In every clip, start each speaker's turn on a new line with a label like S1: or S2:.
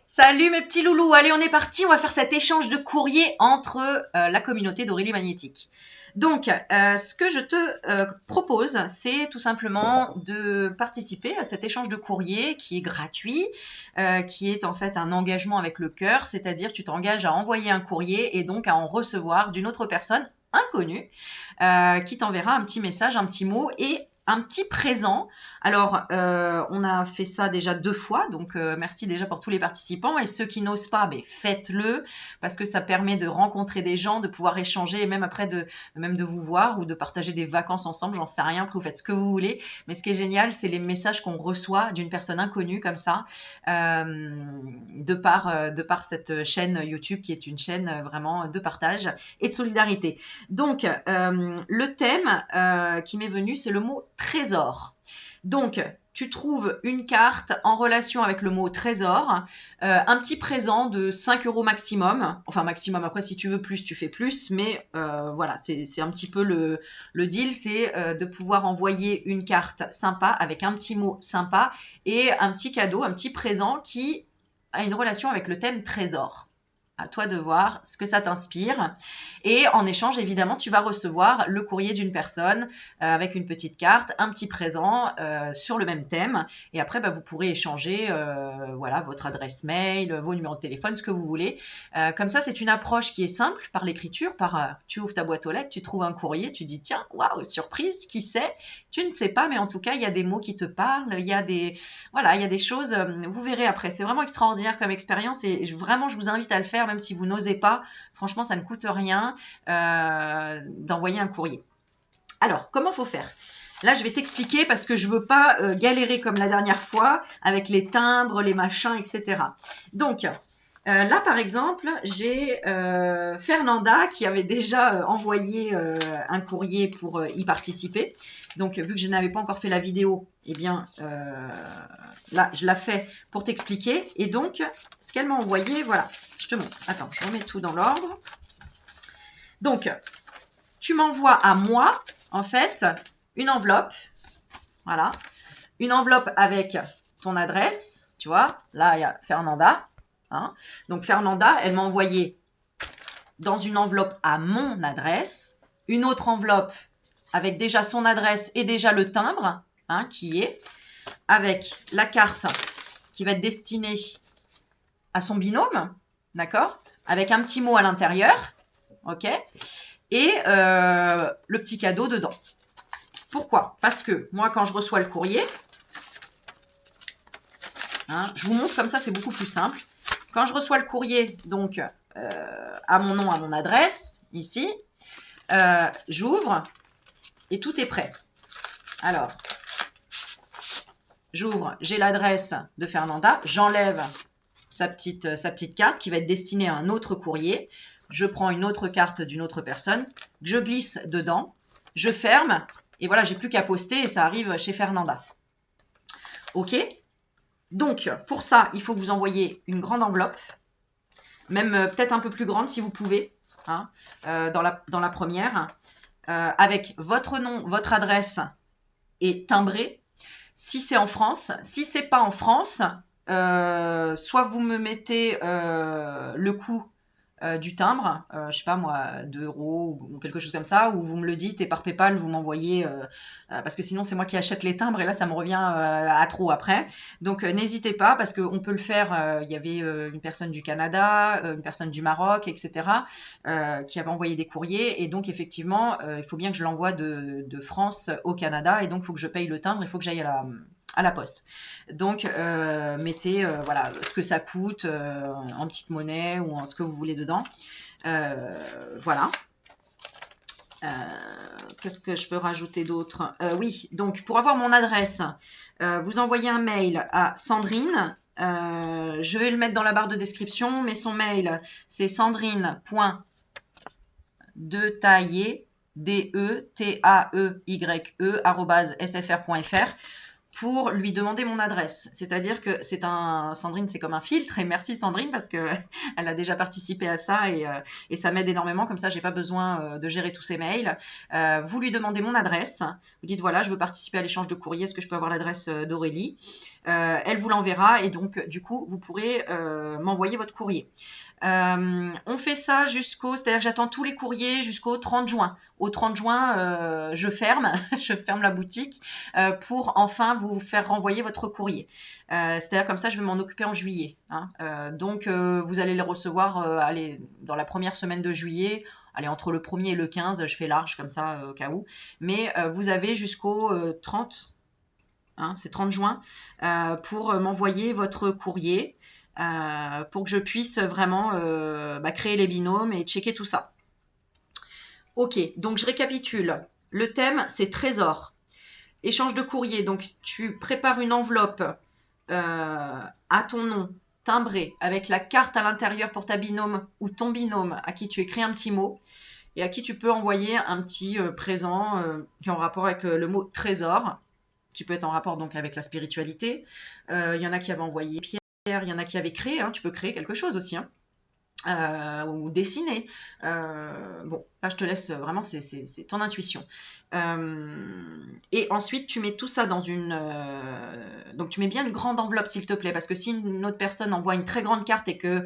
S1: Salut mes petits loulous, allez on est parti, on va faire cet échange de courrier entre la communauté d'Aurélie Magnétique. Donc, ce que je te propose, c'est tout simplement de participer à cet échange de courrier qui est gratuit, qui est en fait un engagement avec le cœur, c'est-à-dire tu t'engages à envoyer un courrier et donc à en recevoir d'une autre personne inconnue qui t'enverra un petit message, un petit mot et un petit présent. Alors, on a fait ça déjà 2 fois, donc merci déjà pour tous les participants. Et ceux qui n'osent pas, faites-le, parce que ça permet de rencontrer des gens, de pouvoir échanger, et même après même de vous voir ou de partager des vacances ensemble, j'en sais rien, après vous faites ce que vous voulez. Mais ce qui est génial, c'est les messages qu'on reçoit d'une personne inconnue comme ça, de par cette chaîne YouTube qui est une chaîne vraiment de partage et de solidarité. Donc, le thème qui m'est venu, c'est le mot trésor. Donc, tu trouves une carte en relation avec le mot trésor, un petit présent de 5 € maximum. Enfin, maximum, après, si tu veux plus, tu fais plus. Mais voilà, c'est un petit peu le deal, c'est de pouvoir envoyer une carte sympa avec un petit mot sympa et un petit cadeau, un petit présent qui a une relation avec le thème trésor. À toi de voir ce que ça t'inspire. Et en échange, évidemment, tu vas recevoir le courrier d'une personne avec une petite carte, un petit présent sur le même thème. Et après, vous pourrez échanger voilà, votre adresse mail, vos numéros de téléphone, ce que vous voulez. Comme ça, c'est une approche qui est simple par l'écriture. Tu ouvres ta boîte aux lettres, tu trouves un courrier, tu dis tiens, waouh, surprise, qui sait? Tu ne sais pas, mais en tout cas, il y a des mots qui te parlent, il y a des choses, vous verrez après. C'est vraiment extraordinaire comme expérience et vraiment, je vous invite à le faire, même si vous n'osez pas. Franchement, ça ne coûte rien d'envoyer un courrier. Alors, comment faut faire? Là, je vais t'expliquer parce que je veux pas galérer comme la dernière fois avec les timbres, les machins, etc. Donc, là, par exemple, j'ai Fernanda qui avait déjà envoyé un courrier pour y participer. Donc, vu que je n'avais pas encore fait la vidéo, eh bien, là, je la fais pour t'expliquer. Et donc, ce qu'elle m'a envoyé, voilà, je te montre. Attends, je remets tout dans l'ordre. Donc, tu m'envoies à moi, en fait, une enveloppe. Voilà. Une enveloppe avec ton adresse. Tu vois, là, il y a Fernanda. Hein. Donc, Fernanda, elle m'a envoyé dans une enveloppe à mon adresse, une autre enveloppe avec déjà son adresse et déjà le timbre, hein, qui est, avec la carte qui va être destinée à son binôme, d'accord? Avec un petit mot à l'intérieur, ok? Et le petit cadeau dedans. Pourquoi? Parce que moi, quand je reçois le courrier, hein, je vous montre comme ça, c'est beaucoup plus simple. Quand je reçois le courrier, donc à mon nom, à mon adresse, ici, j'ouvre et tout est prêt. Alors, j'ouvre, j'ai l'adresse de Fernanda, j'enlève sa petite carte qui va être destinée à un autre courrier. Je prends une autre carte d'une autre personne, je glisse dedans, je ferme et voilà, j'ai plus qu'à poster et ça arrive chez Fernanda. Ok? Donc, pour ça, il faut que vous envoyiez une grande enveloppe, même peut-être un peu plus grande si vous pouvez, hein, dans la première, avec votre nom, votre adresse et timbré. Si c'est en France, si c'est pas en France, soit vous me mettez le coût du timbre, je sais pas moi, 2 € ou quelque chose comme ça, ou vous me le dites et par PayPal vous m'envoyez, parce que sinon c'est moi qui achète les timbres et là ça me revient à trop après. Donc n'hésitez pas parce qu'on peut le faire. Il y avait une personne du Canada, une personne du Maroc, etc. Qui avait envoyé des courriers et donc effectivement il faut bien que je l'envoie de France au Canada et donc il faut que je paye le timbre, il faut que j'aille à la poste. Donc, mettez voilà, ce que ça coûte en petite monnaie ou en ce que vous voulez dedans. Voilà. Qu'est-ce que je peux rajouter d'autre? Oui, donc pour avoir mon adresse, vous envoyez un mail à Sandrine. Je vais le mettre dans la barre de description, mais son mail, c'est sandrine.detaillé, DETAEYE, @sfr.fr. pour lui demander mon adresse. C'est-à-dire que Sandrine, c'est comme un filtre, et merci Sandrine parce que elle a déjà participé à ça et ça m'aide énormément. Comme ça, j'ai pas besoin de gérer tous ses mails. Vous lui demandez mon adresse. Vous dites voilà, je veux participer à l'échange de courrier. Est-ce que je peux avoir l'adresse d'Aurélie? Elle vous l'enverra et donc du coup, vous pourrez m'envoyer votre courrier. On fait ça c'est-à-dire que j'attends tous les courriers jusqu'au 30 juin. Au 30 juin, je ferme, je ferme la boutique pour enfin vous faire renvoyer votre courrier. C'est-à-dire comme ça, je vais m'en occuper en juillet. Hein. Donc, vous allez les recevoir dans la première semaine de juillet. Allez, entre le 1er et le 15, je fais large comme ça au cas où. Mais vous avez jusqu'au 30, hein, c'est 30 juin, pour m'envoyer votre courrier. Pour que je puisse vraiment créer les binômes et checker tout ça. Ok, donc je récapitule. Le thème, c'est trésor. Échange de courrier, donc tu prépares une enveloppe à ton nom, timbrée, avec la carte à l'intérieur pour ta binôme ou ton binôme à qui tu écris un petit mot et à qui tu peux envoyer un petit présent qui est en rapport avec le mot trésor, qui peut être en rapport donc avec la spiritualité. Il y en a qui avaient envoyé Pierre. Il y en a qui avaient créé, hein, tu peux créer quelque chose aussi, hein, ou dessiner. Bon, là je te laisse vraiment, c'est ton intuition. Et ensuite tu mets tout ça dans donc tu mets bien une grande enveloppe s'il te plaît, parce que si une autre personne envoie une très grande carte et que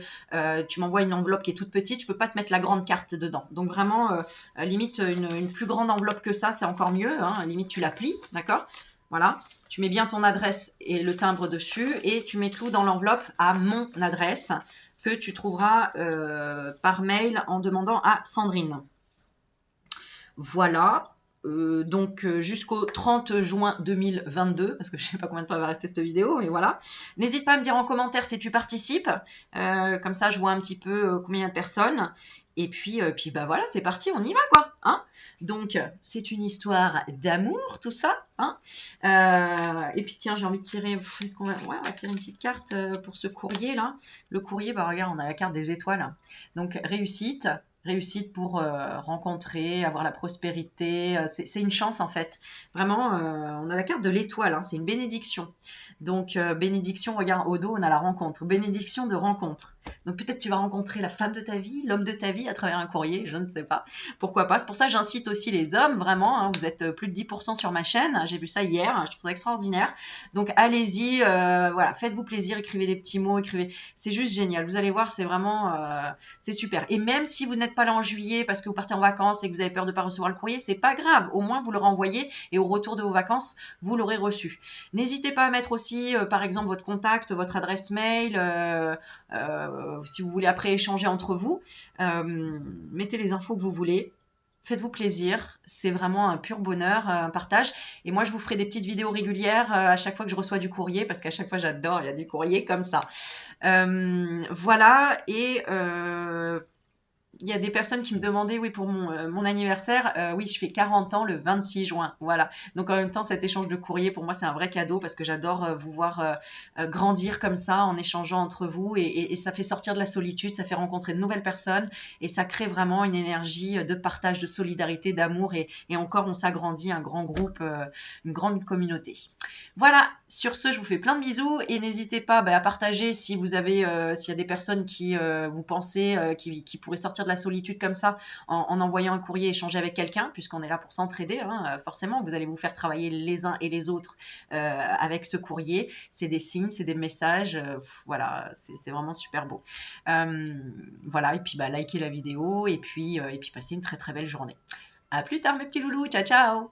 S1: tu m'envoies une enveloppe qui est toute petite, je peux pas te mettre la grande carte dedans. Donc vraiment, limite une plus grande enveloppe que ça, c'est encore mieux, hein, limite tu la plies, d'accord? Voilà, tu mets bien ton adresse et le timbre dessus et tu mets tout dans l'enveloppe à mon adresse que tu trouveras par mail en demandant à Sandrine. Voilà, donc jusqu'au 30 juin 2022, parce que je ne sais pas combien de temps elle va rester cette vidéo, mais voilà. N'hésite pas à me dire en commentaire si tu participes, comme ça je vois un petit peu combien il y a de personnes. Et puis bah voilà, c'est parti, on y va quoi. Hein, donc, c'est une histoire d'amour, tout ça. Hein, et puis tiens, j'ai envie de tirer, est-ce qu'on va... Ouais, on va tirer une petite carte pour ce courrier là. Le courrier, bah regarde, on a la carte des étoiles. Donc, réussite. Réussite pour rencontrer, avoir la prospérité. C'est une chance en fait. Vraiment, on a la carte de l'étoile, hein, c'est une bénédiction. Donc, bénédiction, regarde, au dos, on a la rencontre. Bénédiction de rencontre. Donc, peut-être tu vas rencontrer la femme de ta vie, l'homme de ta vie à travers un courrier, je ne sais pas. Pourquoi pas. C'est pour ça que j'incite aussi les hommes, vraiment. Hein, vous êtes plus de 10% sur ma chaîne. J'ai vu ça hier, je trouve ça extraordinaire. Donc, allez-y, voilà, faites-vous plaisir, écrivez des petits mots, écrivez. C'est juste génial. Vous allez voir, c'est vraiment, c'est super. Et même si vous n'êtes pas là en juillet parce que vous partez en vacances et que vous avez peur de ne pas recevoir le courrier, c'est pas grave. Au moins, vous le renvoyez et au retour de vos vacances, vous l'aurez reçu. N'hésitez pas à mettre aussi, par exemple, votre contact, votre adresse mail, si vous voulez après échanger entre vous. Mettez les infos que vous voulez. Faites-vous plaisir, c'est vraiment un pur bonheur, un partage. Et moi, je vous ferai des petites vidéos régulières à chaque fois que je reçois du courrier, parce qu'à chaque fois, j'adore, il y a du courrier comme ça. Voilà, et il y a des personnes qui me demandaient, oui, pour mon anniversaire, oui, je fais 40 ans le 26 juin. Voilà. Donc, en même temps, cet échange de courrier, pour moi, c'est un vrai cadeau parce que j'adore vous voir grandir comme ça en échangeant entre vous et ça fait sortir de la solitude, ça fait rencontrer de nouvelles personnes et ça crée vraiment une énergie de partage, de solidarité, d'amour et encore, on s'agrandit un grand groupe, une grande communauté. Voilà. Sur ce, je vous fais plein de bisous et n'hésitez pas à partager si vous avez, s'il y a des personnes qui vous pensez qui pourraient sortir de la solitude comme ça en envoyant un courrier, échanger avec quelqu'un, puisqu'on est là pour s'entraider, hein, forcément, vous allez vous faire travailler les uns et les autres avec ce courrier. C'est des signes, c'est des messages, voilà, c'est vraiment super beau. Voilà, et puis likez la vidéo et puis passez une très très belle journée. À plus tard mes petits loulous, ciao ciao.